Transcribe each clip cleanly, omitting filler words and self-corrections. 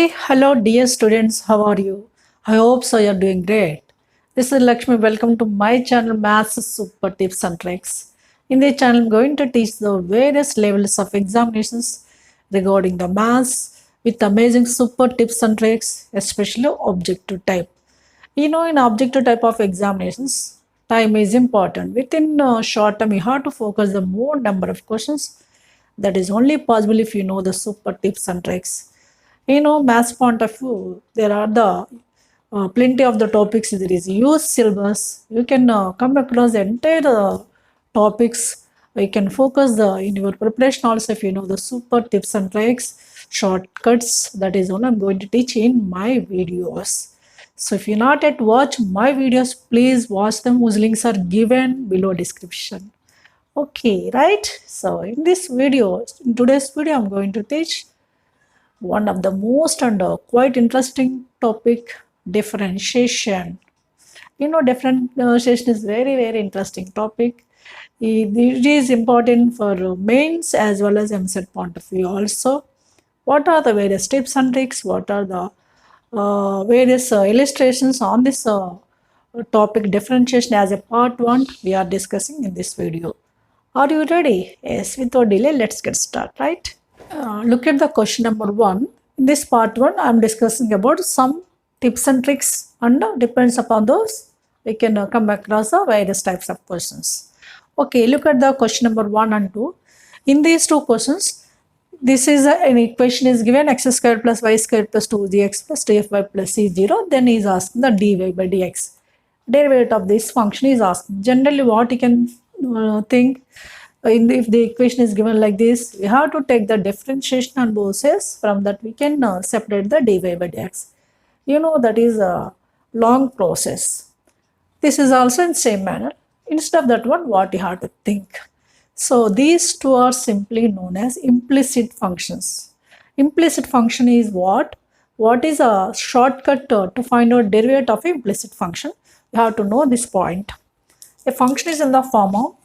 Hello, dear students. How are you? I hope so. You're doing great. This is Lakshmi. Welcome to my channel, Maths Super Tips and Tricks. In this channel, I'm going to teach the various levels of examinations regarding the maths with amazing super tips and tricks, especially objective type. In objective type of examinations, time is important. Within a short time, you have to focus the more number of questions. That is only possible if you know the super tips and tricks. Maths point of view, there are the plenty of the topics. There is huge syllabus. You can come across the entire topics. You can focus the in your preparation also if you know the super tips and tricks, shortcuts. That is what I'm going to teach in my videos. So if you not yet watch my videos, please watch them. Whose links are given below description. Okay, right? So in today's video, I'm going to teach one of the most and quite interesting topic, differentiation. Differentiation is very interesting topic. It is important for mains as well as MCET point of view also. What are the various tips and tricks? What are the various illustrations on this topic differentiation as a part 1 we are discussing in this video. Are you ready? Yes, without delay, let's get started, right? Look at the question number 1. In this part 1, I am discussing about some tips and tricks, and depends upon those, we can come across the various types of questions. Okay, look at the question number 1 and 2. In these two questions, this is an equation is given x square plus y square plus 2gx plus 2fy plus c0. Then he is asking the dy by dx. Derivative of this function is asked. Generally, what you can think, if the equation is given like this, we have to take the differentiation on both sides. From that, we can separate the dy by dx. That is a long process. This is also in same manner. Instead of that one, what you have to think. So these two are simply known as implicit functions. Implicit function is what? What is a shortcut to find out derivative of implicit function? You have to know this point. A function is in the form of,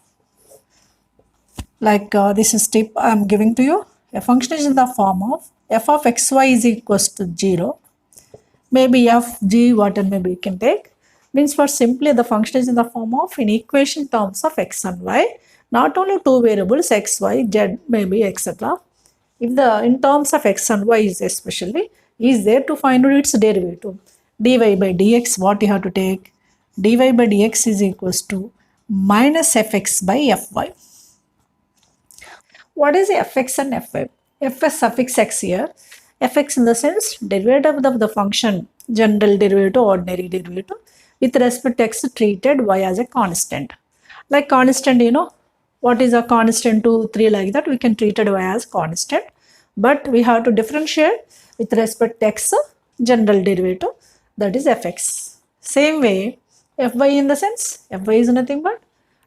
like this is tip I am giving to you. A function is in the form of f of xy is equals to 0. Maybe f, g, whatever maybe you can take. Means for simply the function is in the form of an equation terms of x and y. Not only two variables x, y, z, maybe etc. If the in terms of x and y is especially is there to find out its derivative. Dy by dx, what you have to take? Dy by dx is equals to minus fx by fy. What is fx and fy? Fs suffix x here. Fx in the sense derivative of the function, general derivative, ordinary derivative, with respect to x treated y as a constant. Like constant, what is a constant 2, 3 like that, we can treat it y as constant. But we have to differentiate with respect to x general derivative, that is fx. Same way, fy in the sense, fy is nothing but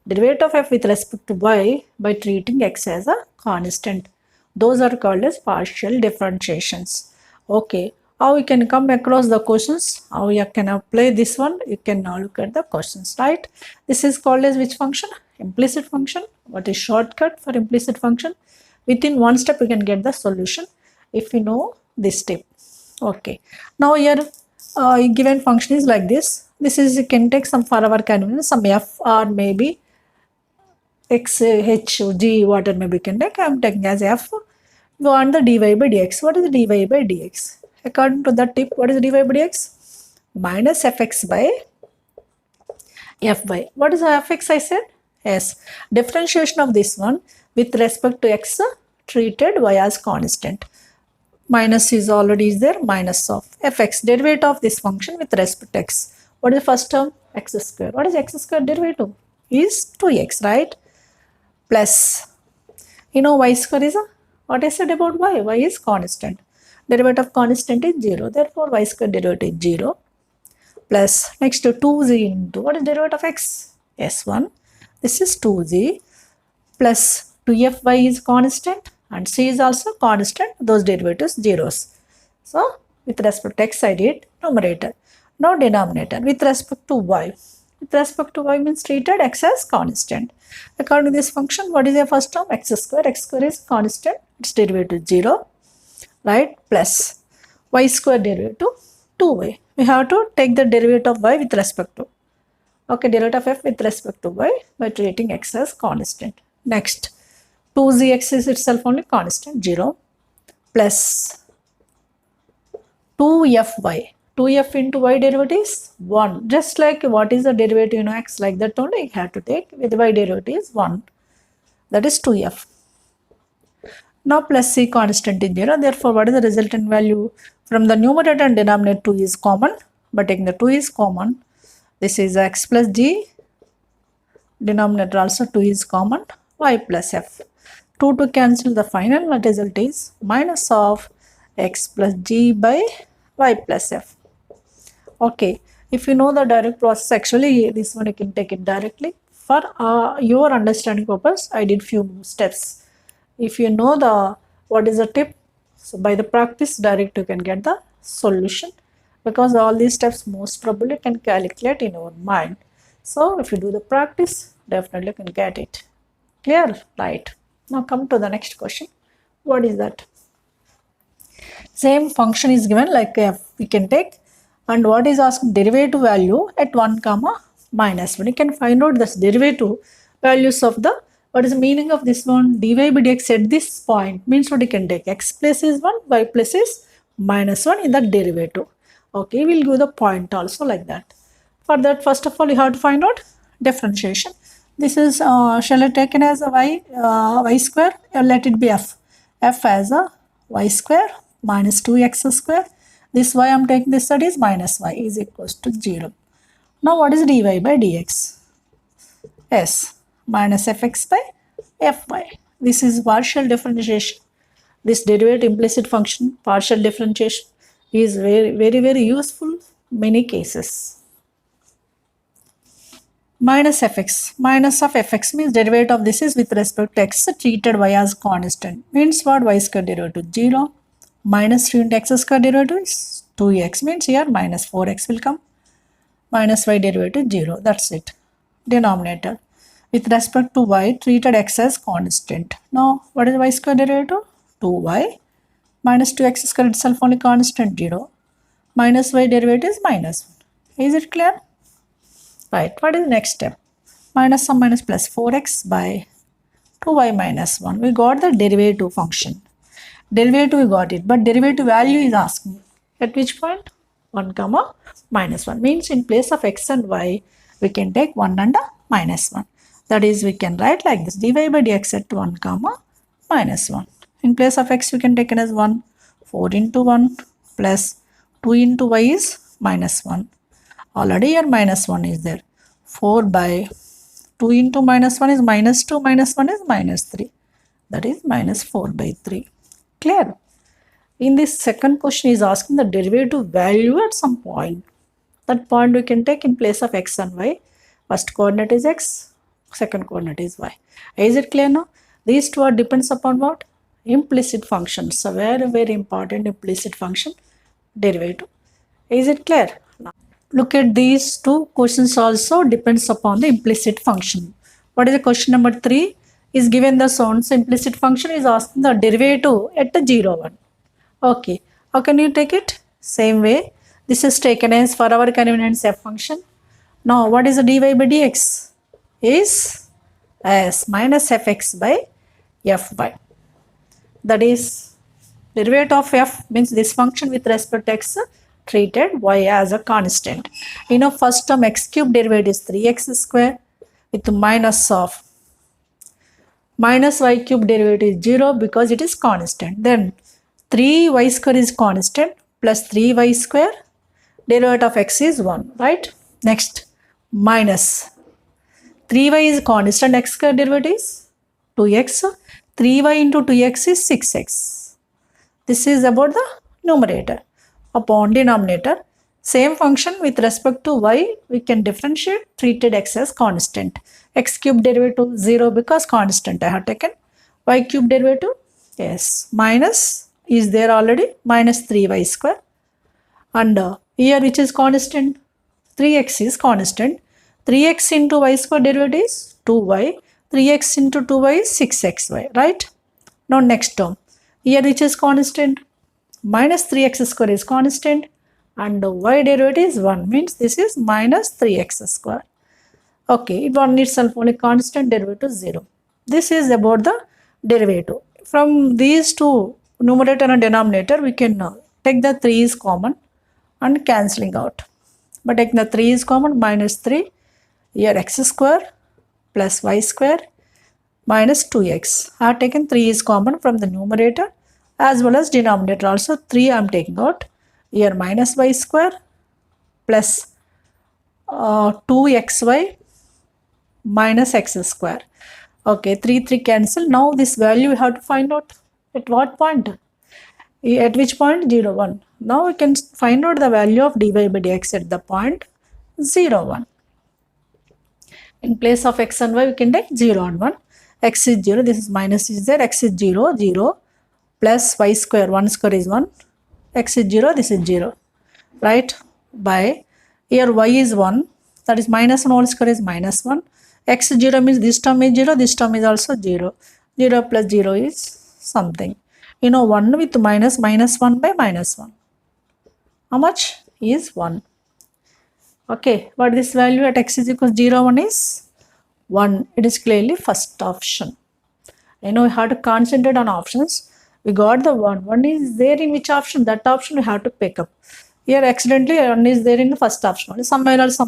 derivative of f with respect to y by treating x as a constant. Those are called as partial differentiations. Okay, how we can come across the questions, how you can apply this one, you can now look at the questions, right? This is called as which function? Implicit function. What is shortcut for implicit function? Within one step, you can get the solution if you know this step. Okay, now here given function is like this. This is, you can take some for our convenience, some f or maybe x, h, g, whatever maybe you can take. I am taking as f. Go on the dy by dx. What is dy by dx? According to that tip, what is dy by dx? Minus fx by fy. What is fx I said? Yes. Differentiation of this one with respect to x treated y as constant. Minus is already is there. Minus of fx. Derivative of this function with respect to x. What is the first term? X square. What is x square derivative? Is 2x, right? Plus, y square is what I said about y. Y is constant. Derivative of constant is 0. Therefore, y square derivative is 0. Plus, next to 2z into, what is derivative of x? S1. This is 2z. Plus, 2fy is constant and c is also constant. Those derivatives zeros. So, with respect to x, I did numerator. Now, denominator. With respect to y. With respect to y means treated x as constant. According to this function, what is the first term? X square. X square is constant. Its derivative is 0. Right? Plus y square derivative 2y. We have to take the derivative of y with respect to, okay, derivative of f with respect to y by treating x as constant. Next, 2zx is itself only constant, 0, plus 2fy. 2f into y derivative is 1. Just like what is the derivative in x, like that only you have to take with y derivative is 1. That is 2f. Now plus c constant is 0. Therefore, what is the resultant value? From the numerator and denominator 2 is common. But taking the 2 is common. This is x plus g. Denominator also 2 is common. Y plus f. 2 to cancel, the final result is minus of x plus g by y plus f. Okay. If you know the direct process, actually this one you can take it directly. For your understanding purpose, I did few steps. If you know the what is the tip, so by the practice direct you can get the solution, because all these steps most probably can calculate in your mind. So if you do the practice, definitely can get it. Clear? Right. Now come to the next question. What is that? Same function is given like f we can take, and what is asked? Derivative value at 1 comma minus 1. You can find out this derivative values of the, what is the meaning of this one? Dy by dx at this point means what you can take? X plus is 1, y plus is minus 1 in the derivative. Okay, we'll give the point also like that. For that, first of all, you have to find out differentiation. This is, shall I taken as a y square? Let it be f. F as a y square minus 2x square. This y I am taking, this side is minus y is equals to 0. Now what is dy by dx? S minus fx by fy. This is partial differentiation. This derivative implicit function partial differentiation is very useful many cases. Minus fx. Minus of fx means derivative of this is with respect to x treated y as constant. Means what? Y square derivative 0. Minus 3 into x square derivative is 2x. Means here minus 4x will come. Minus y derivative 0. That's it. Denominator. With respect to y, treated x as constant. Now, what is y square derivative? 2y. Minus 2x square itself only constant 0. Minus y derivative is minus 1. Is it clear? Right. What is the next step? Minus some minus plus 4x by 2y minus 1. We got the derivative function. Derivative we got it, but derivative value is asking. At which point? 1 comma minus 1. Means in place of x and y, we can take 1 and a minus 1. That is, we can write like this. Dy by dx at 1 comma minus 1. In place of x, we can take it as 1. 4 into 1 plus 2 into y is minus 1. Already your minus 1 is there. 4 by 2 into minus 1 is minus 2. Minus 1 is minus 3. That is minus 4 by 3. Clear? In this second question is asking the derivative value at some point. That point we can take in place of x and y. First coordinate is x, second coordinate is y. Is it clear now? These two are depends upon what? Implicit functions. So very important implicit function derivative. Is it clear? Now, look at these two questions also depends upon the implicit function. What is the question number 3? Is given the sound, so implicit function is asking the derivative at the 0, 1. Okay, how can you take it? Same way, this is taken as for our convenience f function. Now, what is the dy by dx? Is as minus fx by fy. That is, derivative of f means this function with respect to x treated y as a constant. You know, first term x cube derivative is 3x square with minus of minus y cube derivative is 0 because it is constant. Then 3y square is constant plus 3y square derivative of x is 1, right? Next, minus 3y is constant, x square derivative is 2x. 3y into 2x is 6x. This is about the numerator. Upon denominator, same function with respect to y, we can differentiate treated x as constant. X cube derivative 0 because constant I have taken. Y cube derivative, yes, minus is there already, minus 3y square. And here which is constant? 3x is constant. 3x into y square derivative is 2y. 3x into 2y is 6xy, right? Now next term. Here which is constant? minus 3x square is constant and y derivative is 1, means this is minus 3x square. Okay, one itself only constant, derivative 0. This is about the derivative. From these two, numerator and denominator, we can take the 3 is common and cancelling out. But taking the 3 is common, minus 3, here x square plus y square minus 2x. I have taken 3 is common from the numerator as well as denominator. Also 3 I am taking out. Here minus y square plus 2xy minus x square. Okay, 3 cancel. Now this value we have to find out at what point? At which point? 0, 1. Now we can find out the value of dy by dx at the point 0, 1. In place of x and y, we can take 0 and 1. X is 0, this is minus is there, x is 0, 0 plus y square, 1 square is 1, x is 0, this is 0, right? By here y is 1, that is minus 1 whole square is minus 1, x 0 means this term is 0, this term is also 0, 0 plus 0 is something. 1 with minus 1 by minus 1. How much is 1? Okay, but this value at x is equals 0, 1 is 1. It is clearly first option. We have to concentrate on options. We got the 1. 1 is there in which option? That option we have to pick up. Here accidentally 1 is there in the first option. Only somewhere else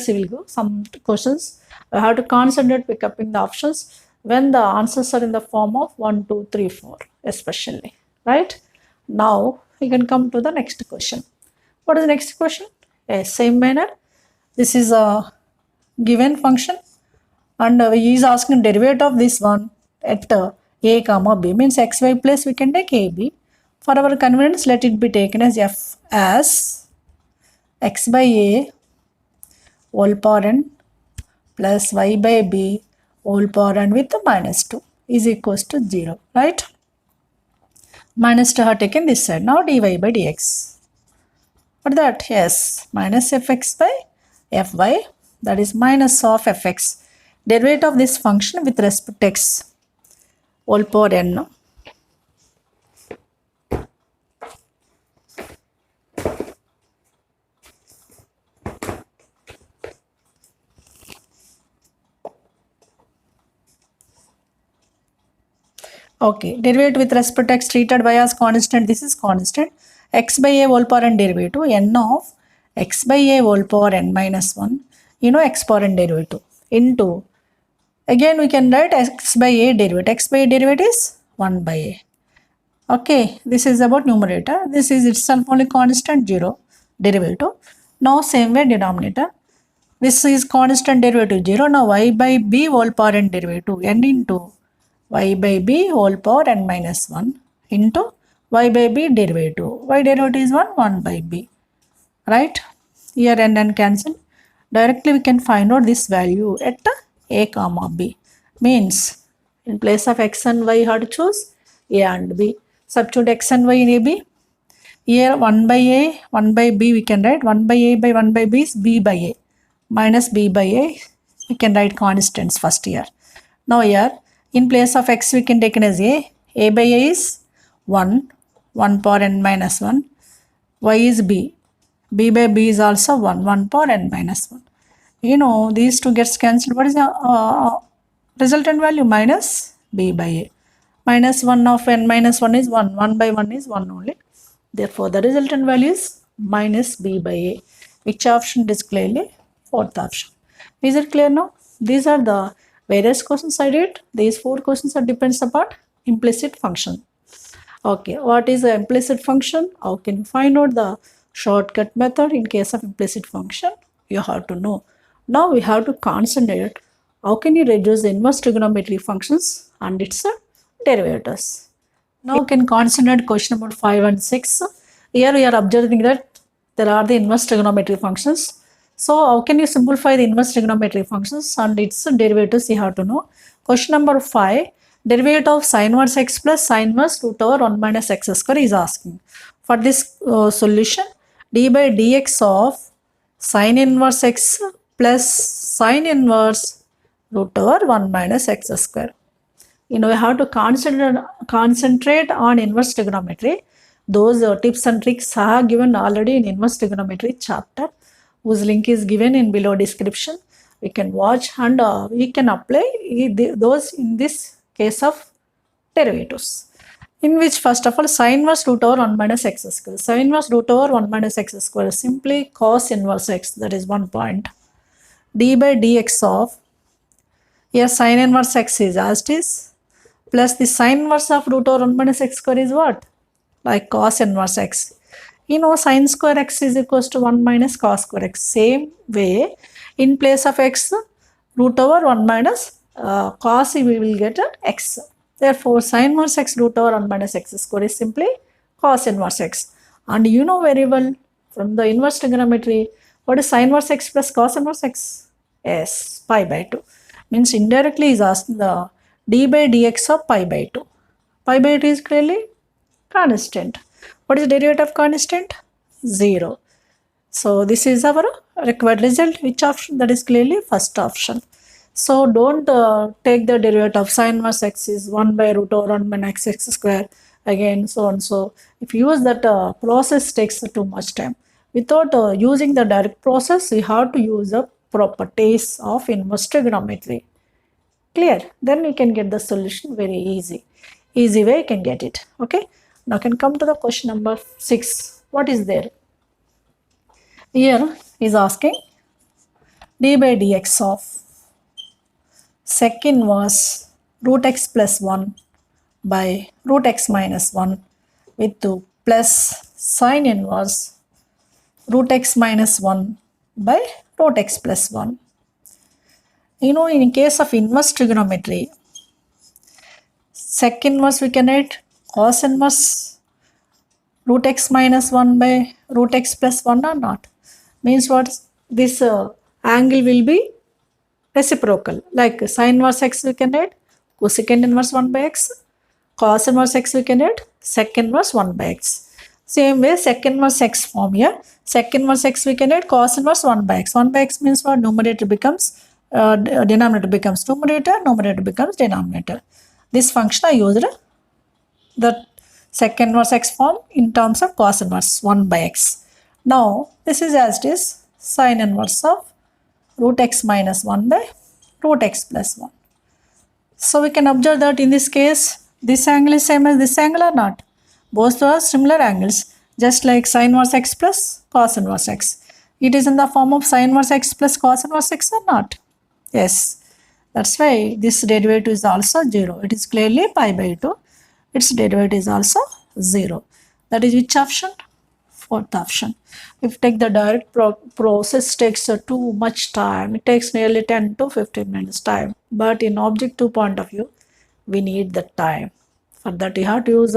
we will go. Some questions we have to concentrate pick up in the options when the answers are in the form of 1, 2, 3, 4 especially. Right? Now we can come to the next question. What is the next question? Same manner. This is a given function and he is asking derivative of this one at a comma b, means xy place we can take ab. For our convenience, let it be taken as f as x by a whole power n plus y by b whole power n with minus 2 is equals to 0, right? Minus 2 have taken this side. Now dy by dx. For that, yes, minus fx by fy, that is minus of fx. Derivative of this function with respect to x whole power n. Okay, derivative with respect to x treated by as constant. This is constant. X by a whole power n derivative, n of x by a whole power n minus 1, x power n derivative into, again we can write x by a derivative. X by a derivative is 1 by a. Okay, this is about numerator. This is itself only constant 0 derivative. Now same way denominator. This is constant derivative 0. Now y by b whole power n derivative n into y by b whole power n minus 1 into y by b derivative. Y derivative is 1, 1 by b. Right? Here n cancel. Directly we can find out this value at a comma b. Means in place of x and y you have to choose a and b. Substitute x and y in a b. Here 1 by a, 1 by b we can write 1 by a by 1 by b is b by a. Minus b by a. We can write constants first here. Now here in place of x we can take it as a by a is 1, 1 power n minus 1, y is b, b by b is also 1, 1 power n minus 1. These two gets cancelled. What is the resultant value? Minus b by a. Minus 1 of n minus 1 is 1, 1 by 1 is 1 only. Therefore, the resultant value is minus b by a. Which option is clearly? Fourth option. Is it clear now? These are the various questions I did. These 4 questions are depends upon implicit function. Okay, what is the implicit function? How can you find out the shortcut method in case of implicit function? You have to know. Now we have to concentrate. How can you reduce the inverse trigonometry functions and its derivatives? Now we can concentrate question number 5 and 6. Here we are observing that there are the inverse trigonometry functions. So how can you simplify the inverse trigonometry functions and its derivatives? You have to know. Question number 5. Derivative of sin inverse x plus sin inverse root over 1 minus x square is asking. For this solution, d by dx of sin inverse x plus sin inverse root over 1 minus x square. We have to concentrate on inverse trigonometry. Those tips and tricks are given already in inverse trigonometry chapter, whose link is given in below description. We can watch and we can apply those in this case of derivatives. In which first of all sin inverse root over 1 minus x square. Sin inverse root over 1 minus x square is simply cos inverse x, that is 1 point. D by dx of, here sin inverse x is as it is, plus the sin inverse of root over 1 minus x square is what? Like cos inverse x. You know sin square x is equals to 1 minus cos square x. Same way, in place of x, root over 1 minus cos, we will get an x. Therefore, sin inverse x root over 1 minus x square is simply cos inverse x. And you know very well from the inverse trigonometry, what is sin inverse x plus cos inverse x? Yes, pi by 2. Means indirectly is asking the d by dx of pi by 2. Pi by 2 is clearly constant. What is derivative of constant? 0. So this is our required result. Which option? That is clearly first option. So don't take the derivative of sin inverse x is 1 by root over 1 minus x square again, so and so. If you use that process, takes too much time. Without using the direct process, you have to use the properties of inverse trigonometry. Clear? Then you can get the solution very easy. Easy way you can get it. Okay. Now can come to the question number 6. What is there? Here is asking d by dx of sec inverse root x plus 1 by root x minus 1 with 2 plus sin inverse root x minus 1 by root x plus 1. You know, in case of inverse trigonometry, sec inverse we can write cos inverse root x minus 1 by root x plus 1 or not. Means what? This angle will be reciprocal. Like sin inverse x we can write cosecant inverse 1 by x, cos inverse x we can write sec inverse 1 by x. Same way sec inverse x form here. Sec inverse x we can write cos inverse 1 by x. 1 by x means what? Numerator becomes denominator becomes numerator, numerator becomes denominator. This function I used the sec inverse x form in terms of cos inverse 1 by x. Now this is as it is sin inverse of root x minus 1 by root x plus 1. So we can observe that in this case, this angle is same as this angle or not? Both are similar angles, just like sin inverse x plus cos inverse x. It is in the form of sin inverse x plus cos inverse x or not? Yes. That's why this derivative is also 0. It is clearly pi by 2. Its derivative is also 0. That is which option? Fourth option. If you take the direct process, takes too much time. It takes nearly 10 to 15 minutes time. But in objective point of view, we need the time. For that, you have to use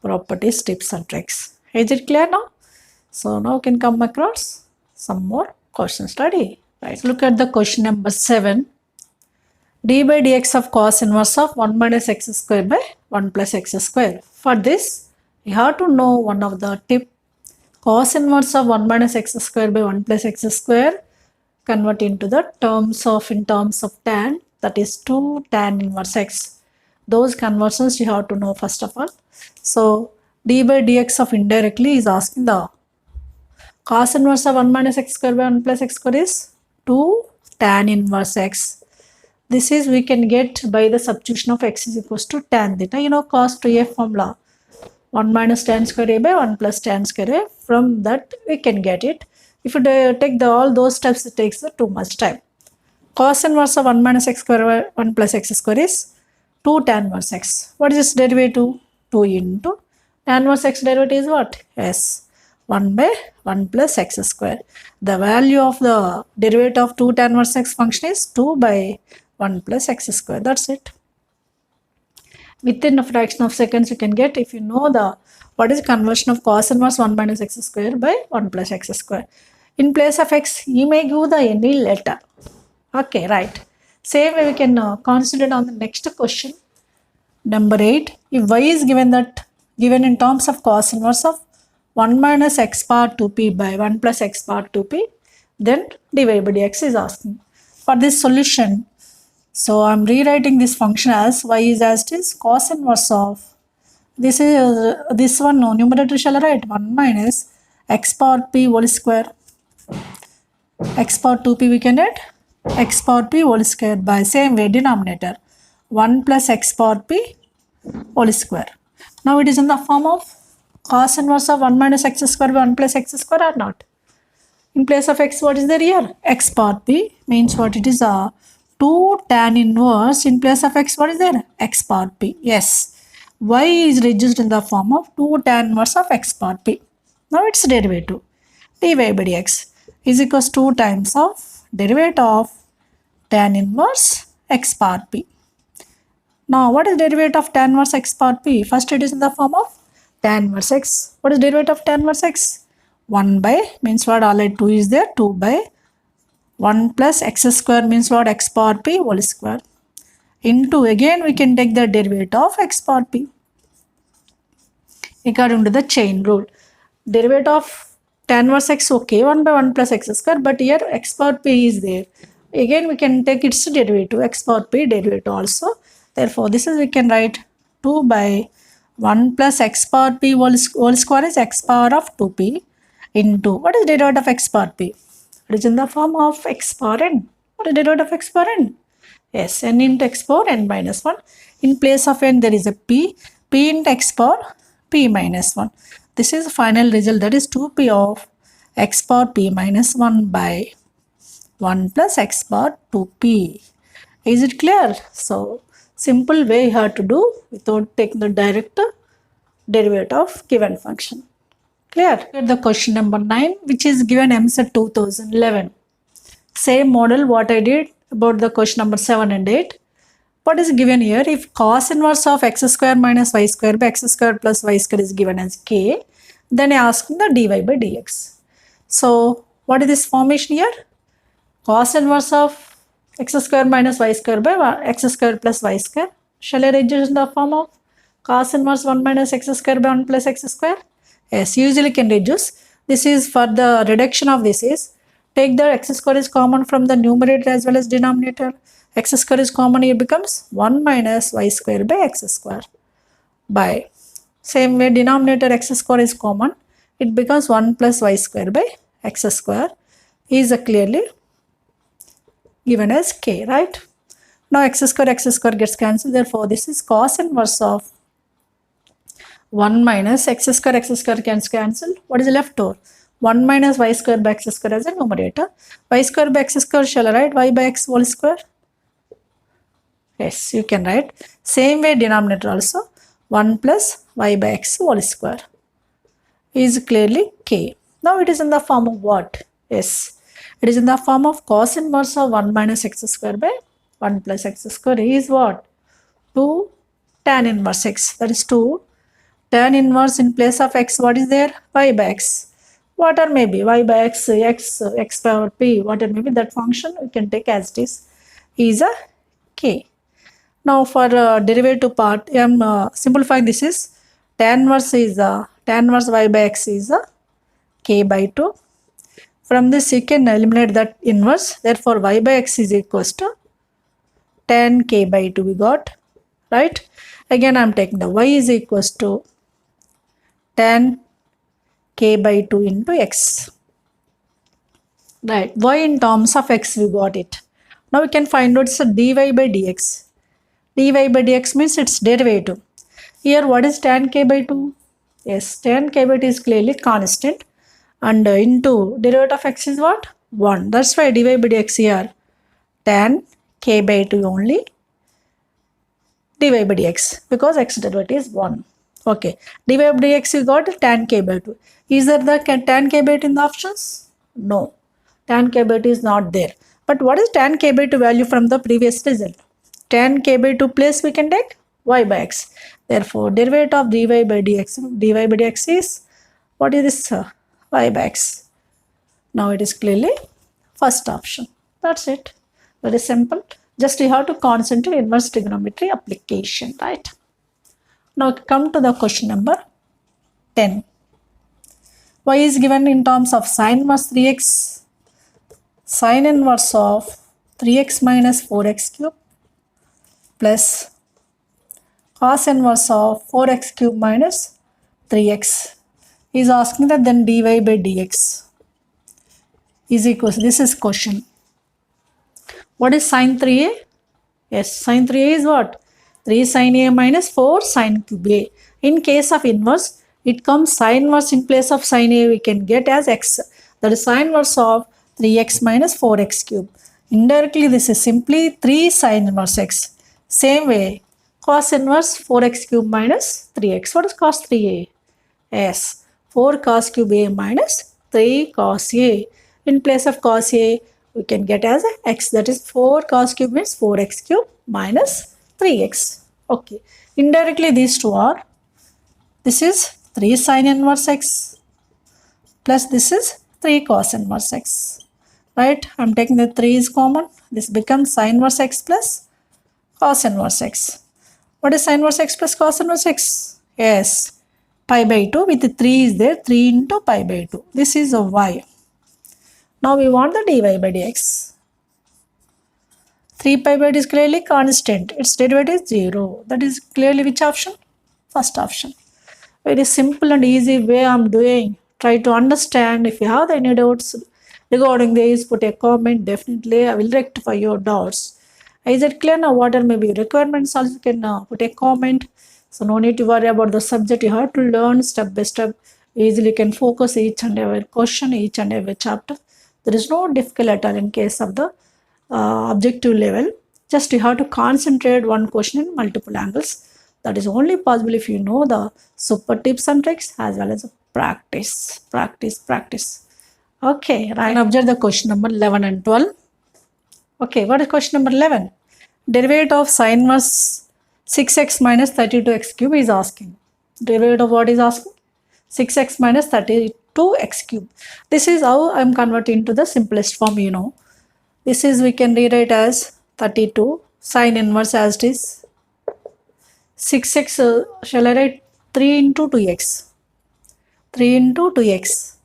properties, tips and tricks. Is it clear now? So now can come across some more question study. Right. Look at the question number 7. D by dx of cos inverse of 1 minus x square by 1 plus x square. For this, you have to know one of the tip. Cos inverse of 1 minus x square by 1 plus x square convert into the terms of tan, that is 2 tan inverse x. Those conversions you have to know first of all. So d by dx of indirectly is asking the cos inverse of 1 minus x square by 1 plus x square is 2 tan inverse x. This is we can get by the substitution of x is equals to tan theta. You know cos 2a formula. 1 minus tan square a by 1 plus tan square a. From that we can get it. If you take all those steps, it takes too much time. Cos inverse of 1 minus x square by 1 plus x square is 2 tan inverse x. What is this derivative? 2 into tan inverse x derivative is what? Yes. 1 by 1 plus x square. The value of the derivative of 2 tan inverse x function is 2 by 1 plus x square. That's it. Within a fraction of seconds you can get if you know the what is conversion of cos inverse 1 minus x square by 1 plus x square. In place of x, you may give the any letter. Okay, right. Same way we can concentrate on the next question. Number 8. If y is given in terms of cos inverse of 1 minus x power 2p by 1 plus x power 2p, then dy by dx is asking. For this solution, so I am rewriting this function as y is as it is cos inverse of This is this one, no, numerator shall write 1 minus x power p whole square. X power 2p we can write x power p whole square by same way denominator 1 plus x power p whole square. Now it is in the form of cos inverse of 1 minus x square by 1 plus x square or not? In place of x, what is there here? X power p means what it is? 2 tan inverse. In place of x, what is there? X power p. Yes. Y is reduced in the form of 2 tan inverse of x power p. Now its derivative dy by dx is equals to 2 times of derivative of tan inverse x power p. Now what is derivative of tan inverse x power p? First it is in the form of tan inverse x. What is derivative of tan inverse x? 1 by means what, already 2 is there, 2 by 1 plus x square means what, x power p whole square into, again we can take the derivative of x power p according to the chain rule. Derivative of tan inverse x, okay, 1 by 1 plus x square, but here x power p is there. Again we can take its derivative, x power p derivative also. Therefore this is, we can write 2 by 1 plus x power p whole square is x power of 2p into, what is derivative of x power p? It is in the form of x power n. What is derivative of x power n? Yes, n into x power n minus 1. In place of n there is a p into x power p minus 1. This is the final result, that is 2p of x power p minus 1 by 1 plus x power 2p. Is it clear? So simple way you have to do without taking the direct derivative of given function. Clear? The question number 9, which is given EAMCET 2011. Same model what I did about the question number 7 and 8. What is given here? If cos inverse of x square minus y square by x square plus y square is given as k, then I ask the dy by dx. So what is this formation here? Cos inverse of x square minus y square by x square plus y square. Shall I reduce in the form of cos inverse 1 minus x square by 1 plus x square? Yes, usually can reduce. This is for the reduction of this is, take the x square is common from the numerator as well as denominator. X square is common, here becomes 1 minus y square by x square by, same way denominator x square is common, it becomes 1 plus y square by x square is clearly given as k, right? Now x square gets cancelled, therefore this is cos inverse of 1 minus x square gets cancelled. What is left over? 1 minus y square by x square as a numerator. Y square by x square shall I write y by x whole square? Yes, you can write. Same way denominator also 1 plus y by x whole square is clearly k. Now it is in the form of what? Yes, it is in the form of cos inverse of 1 minus x square by 1 plus x square is what? 2 tan inverse x, that is 2 tan inverse in place of x, what is there? Y by x. What or maybe y by x, x power p, whatever maybe that function we can take as it is a k. Now for derivative part, I am simplifying this is tan inverse y by x is a k by 2. From this you can eliminate that inverse, therefore y by x is equals to tan k by 2 we got, right? Again I am taking the y is equals to tan k by 2 into x. Right, y in terms of x we got it. Now we can find out dy by dx. Dy by dx means its derivative. Here what is tan k by 2? Yes, tan k by 2 is clearly constant and into derivative of x is what? 1. That's why dy by dx here tan k by 2 only dy by dx because x derivative is 1. Okay, dy by dx you got tan k by 2. Is there the tan k by 2 in the options? No, tan k by 2 is not there. But what is tan k by 2 value from the previous result? Tan k by 2 place we can take y by x. Therefore, derivative of dy by dx is, what is this? Y by x. Now it is clearly first option. That's it. Very simple. Just you have to concentrate inverse trigonometry application, right? Now come to the question number 10. Y is given in terms of sin inverse 3x, sin inverse of 3x minus 4x cube plus cos inverse of 4x cube minus 3x. Is asking that then dy by dx is equals, this is question. What is sin 3a? Yes, sin 3a is what? 3 sin a minus 4 sin cube a. In case of inverse, it comes sin inverse in place of sin a, we can get as x. That is sin inverse of 3x minus 4x cube. Indirectly, this is simply 3 sin inverse x. Same way, cos inverse 4x cube minus 3x. What is cos 3a? Yes, 4 cos cube a minus 3 cos a. In place of cos a, we can get as x, that is 4 cos cube means 4x cube minus 3x. Okay, indirectly these two are, this is 3 sin inverse x plus this is 3 cos inverse x. Right, I am taking the 3 is common. This becomes sin inverse x plus cos inverse x. What is sin inverse x plus cos inverse x? Yes, pi by 2 with 3 is there, 3 into pi by 2. This is a y. Now we want the dy by dx. 3 pi by 2 is clearly constant. Its derivative is 0. That is clearly which option? First option. Very simple and easy way I am doing. Try to understand. If you have any doubts regarding this, put a comment. Definitely I will rectify your doubts. Is it clear now? What are maybe requirements? Also you can put a comment. So no need to worry about the subject. You have to learn step by step. Easily you can focus each and every question, each and every chapter. There is no difficult at all in case of the objective level. Just you have to concentrate one question in multiple angles. That is only possible if you know the super tips and tricks as well as practice. Okay, right. Observe the question number 11 and 12. Okay, what is question number 11? Derivative of sin inverse 6x minus 32x cube is asking. Derivative of what is asking? 6x minus 32x cube. This is how I am converting to the simplest form, you know. This is, we can rewrite as 32 sin inverse as it is 6x, shall I write 3 into 2x. 3 into 2x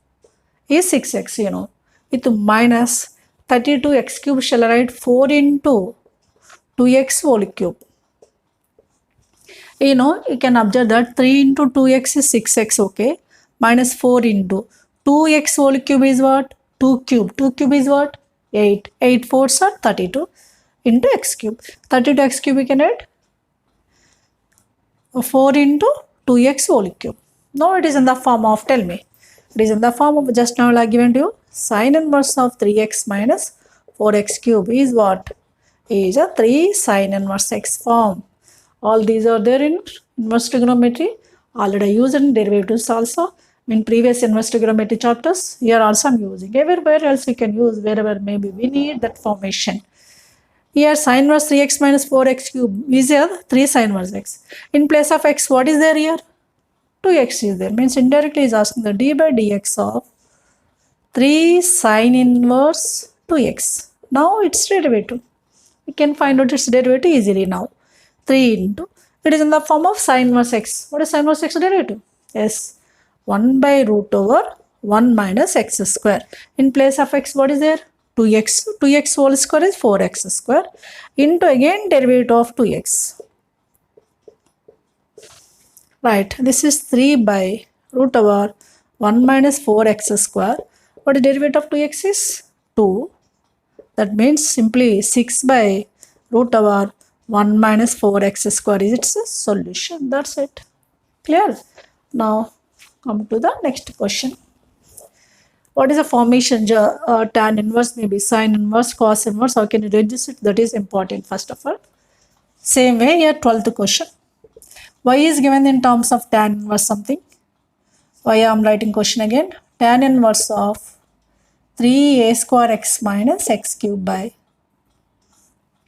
is 6x, you know, with minus 32x cube, shall I write 4 into 2x whole cube. You know, you can observe that 3 into 2x is 6x, okay, minus 4 into 2x whole cube is what? 2 cube. 2 cube is what? 8. 8 fours are 32 into x cube. 32 x cube we can add 4 into 2x whole cube. Now it is in the form of, tell me, it is in the form of, just now I have given to you, sin inverse of 3x minus 4x cube is what? Is a 3 sin inverse x form. All these are there in inverse trigonometry. Already used in derivatives also. In previous inverse trigonometry chapters, here also I am using. Everywhere else we can use, wherever maybe we need that formation. Here sin inverse 3x minus 4x cube is here 3 sin inverse x. In place of x, what is there here? 2x is there. Means indirectly is asking the d by dx of 3 sin inverse 2x. Now its derivative. We can find out its derivative easily now. 3 into, it is in the form of sin inverse x. What is sin inverse x derivative? Yes, 1 by root over 1 minus x square. In place of x, what is there? 2x. 2x whole square is 4x square into again derivative of 2x. Right, this is 3 by root over 1 minus 4x square. What is derivative of 2x is 2. That means simply 6 by root over 1 minus 4x square is its solution. That's it. Clear? Now come to the next question. What is the formation? Tan inverse, maybe sin inverse, cos inverse. How can you reduce it? That is important first of all. Same way here, 12th question. Y is given in terms of tan inverse something. Y I am writing question again. Tan inverse of 3a square x minus x cube by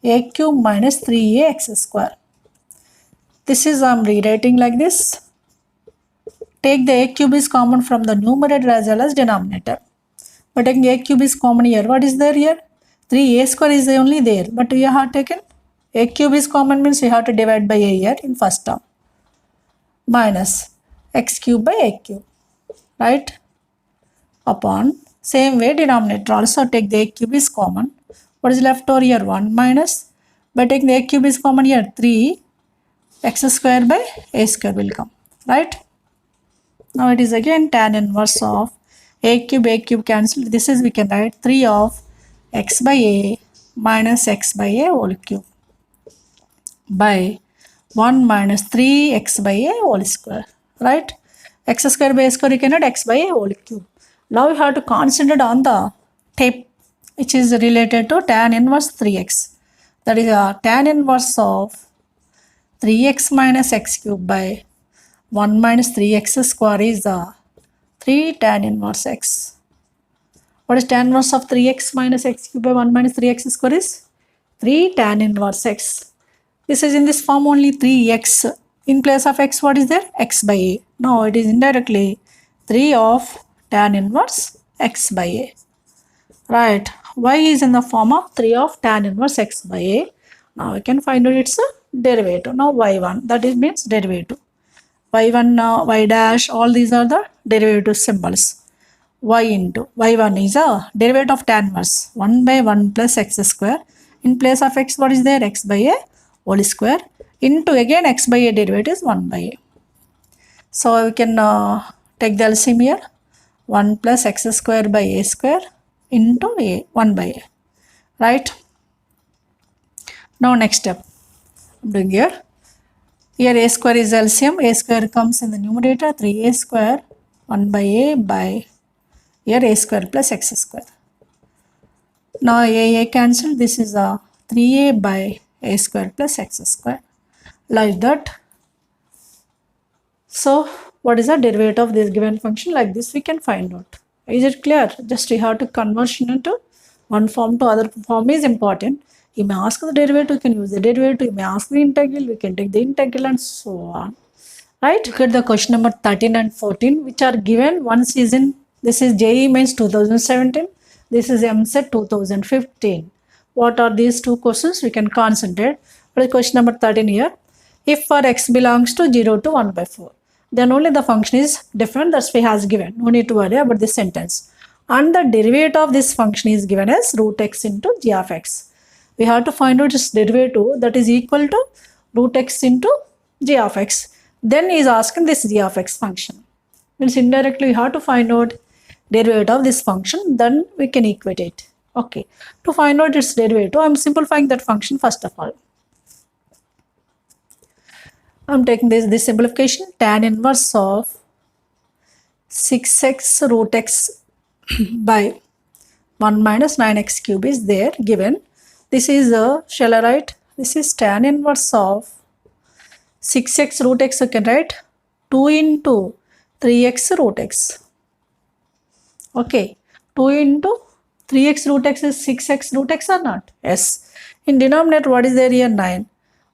a cube minus 3a x square. This is I am rewriting like this. Take the a cube is common from the numerator as well as denominator. But taking a cube is common here. What is there here? 3a square is only there. But we have taken a cube is common means we have to divide by a here in first term. Minus x cube by a cube. Right? Upon same way denominator also take the a cube is common. What is left over here? 1 minus. By taking the a cube is common here 3 x square by a square will come, right? Now it is again tan inverse of a cube cancelled. This is, we can write 3 of x by a minus x by a whole cube by 1 minus 3x by a whole square, right? X square by a square, you can write x by a whole cube. Now you have to concentrate on the tape which is related to tan inverse 3x. That is a tan inverse of 3x minus x cube by 1 minus 3x square is the 3 tan inverse x. What is tan inverse of 3x minus x cube by 1 minus 3x square is 3 tan inverse x. This is in this form only 3x. In place of x, what is there? X by a. Now it is indirectly 3 of tan inverse x by a. Right. Y is in the form of 3 of tan inverse x by a. Now we can find out its derivative. Now y1, that is means derivative. Y1, y dash, all these are the derivative symbols. Y into y1 is a derivative of tan inverse 1 by 1 plus x square. In place of x, what is there? X by a whole square into again x by a derivative is 1 by a. So we can take the LCM here. 1 plus x square by a square into a 1 by a, right? Now next step I'm doing here. Here a square is LCM. A square comes in the numerator, 3a square 1 by a by here a square plus x square. Now a cancel. This is a 3a by a square plus x square, like that. So what is the derivative of this given function? Like this we can find out. Is it clear? Just we have to conversion into one form to other form is important. You may ask the derivative, you can use the derivative. You may ask the integral, we can take the integral and so on. Right? Look at the question number 13 and 14 which are given. Once is in, this is JEE Mains 2017. This is EAMCET 2015. What are these two questions? We can concentrate. But question number 13 here. If for x belongs to 0 to 1 by 4, then only the function is different. That's why has given. No need to worry about this sentence. And the derivative of this function is given as root x into g of x. We have to find out its derivative that is equal to root x into g of x. Then he is asking this g of x function. Means indirectly we have to find out derivative of this function. Then we can equate it. Okay. To find out its derivative, I am simplifying that function first of all. I am taking this simplification. Tan inverse of 6x root x by 1 minus 9x cube is there given. This is shall I write? This is tan inverse of 6x root x. You can write 2 into 3x root x. Okay. 2 into 3x root x is 6x root x or not? Yes. In denominator, what is there here? 9.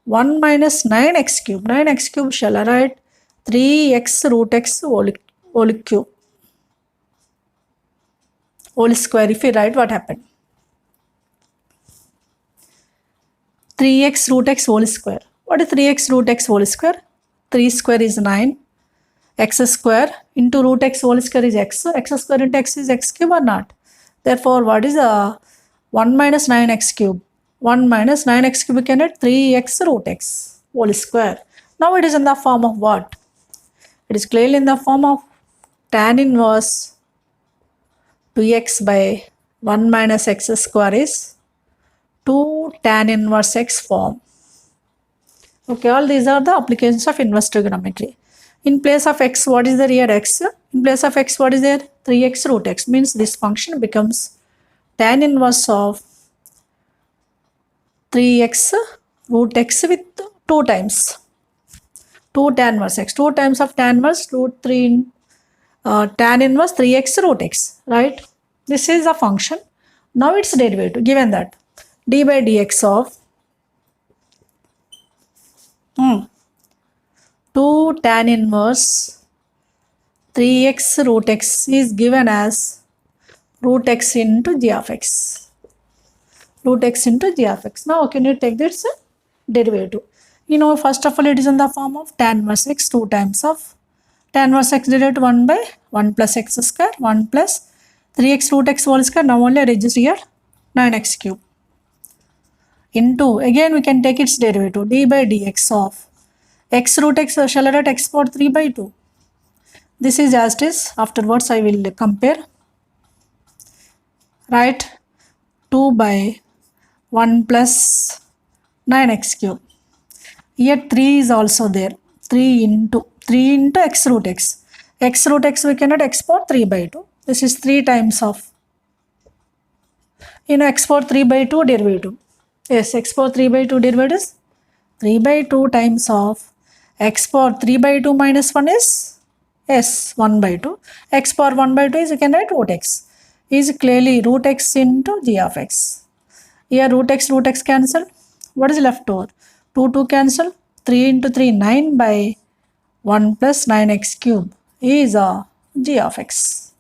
1 minus 9x cube. 9x cube shall I write 3x root x whole cube. Whole square. If you write, what happened? 3x root x whole square. What is 3x root x whole square? 3 square is 9. X square into root x whole square is x. X square into x is x cube or not? Therefore, what is 1 minus 9x cube? 1 minus 9x cube, we can write 3x root x whole square. Now it is in the form of what? It is clearly in the form of tan inverse 2x by 1 minus x square is 2 tan inverse x form. Okay, all these are the applications of inverse trigonometry. In place of x, what is there here? X. In place of x, what is there? 3x root x. Means this function becomes tan inverse of 3x root x with 2 times. 2 tan inverse x. 2 times of tan inverse root 3 tan inverse 3x root x. Right? This is a function. Now its derivative. Given that d by dx of 2 tan inverse 3x root x is given as root x into g of x. Root x into g of x. Now can you take this derivative? You know, first of all, it is in the form of tan inverse x 2 times of tan inverse x derivative 1 by 1 plus x square 1 plus 3x root x whole square. Now only I register here 9x cube into, again we can take its derivative d by dx of X root x, shall I write x power 3 by 2? This is as it is. Afterwards I will compare. Write 2 by 1 plus 9x cube. Here 3 is also there. 3 into x root x. X root x we can write x power 3 by 2. This is 3 times of x power 3 by 2 derivative. Yes, x power 3 by 2 derivative is 3 by 2 times of x power 3 by 2 minus 1 is 1 by 2. X power 1 by 2 is, you can write root x. Is clearly root x into g of x. Here root x cancel. What is left over? 2 cancel. 3 into 3, 9 by 1 plus 9x cube is g of x.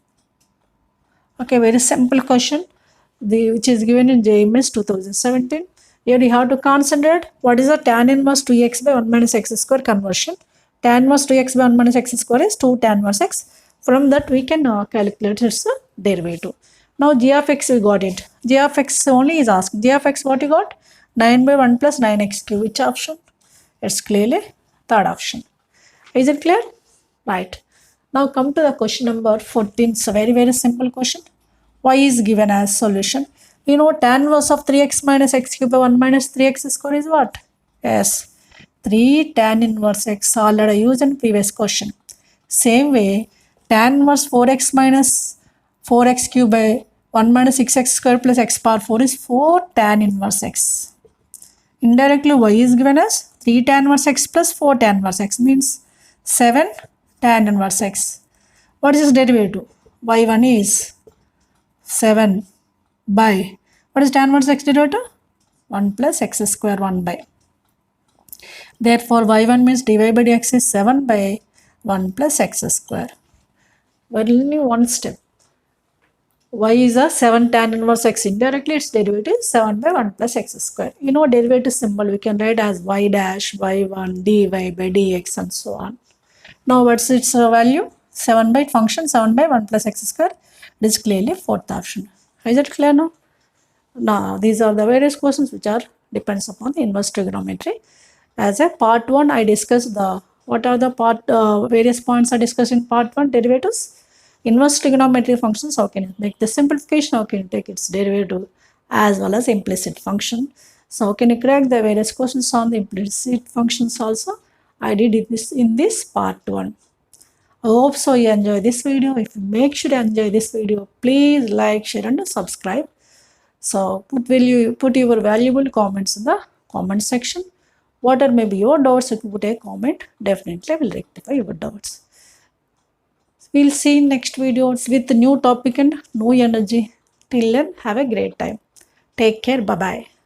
Okay, very simple question which is given in JMS 2017. Here you have to concentrate what is the tan inverse 2x by 1 minus x square conversion. Tan inverse 2x by 1 minus x square is 2 tan inverse x. From that we can calculate its derivative. Now g of x we got it. G of x only is asked. G of x what you got? 9 by 1 plus 9x cube. Which option? It's clearly third option. Is it clear? Right. Now come to the question number 14. It's a very simple question. Y is given as solution. You know tan inverse of 3x minus x cube by 1 minus 3x square is what? Yes. 3 tan inverse x already used in previous question. Same way tan inverse 4x minus 4x cube by 1 minus 6x square plus x power 4 is 4 tan inverse x. Indirectly y is given as 3 tan inverse x plus 4 tan inverse x means 7 tan inverse x. What is its derivative? Y1 is 7 by, what is tan inverse x derivative? 1 plus x square 1 by. Therefore y1 means dy by dx is 7 by 1 plus x square. Only one step. Y is a 7 tan inverse x. Indirectly its derivative is 7 by 1 plus x square. You know derivative symbol we can write as y dash y1 dy by dx and so on. Now what's its value? 7 by function 7 by 1 plus x square. It is clearly fourth option. Is it clear now? Now these are the various questions which are depends upon the inverse trigonometry. As a part 1 I discussed the what are the various points are discussed in part 1 derivatives. Inverse trigonometry functions, how can you make the simplification, how can you take its derivative as well as implicit function. So how can you crack the various questions on the implicit functions also. I did this in this part 1. I hope so you enjoy this video. If you make sure you enjoy this video, please like, share and subscribe. So put your valuable comments in the comment section. Whatever may be your doubts, if you put a comment, definitely I will rectify your doubts. We'll see in next videos with new topic and new energy. Till then, have a great time. Take care. Bye-bye.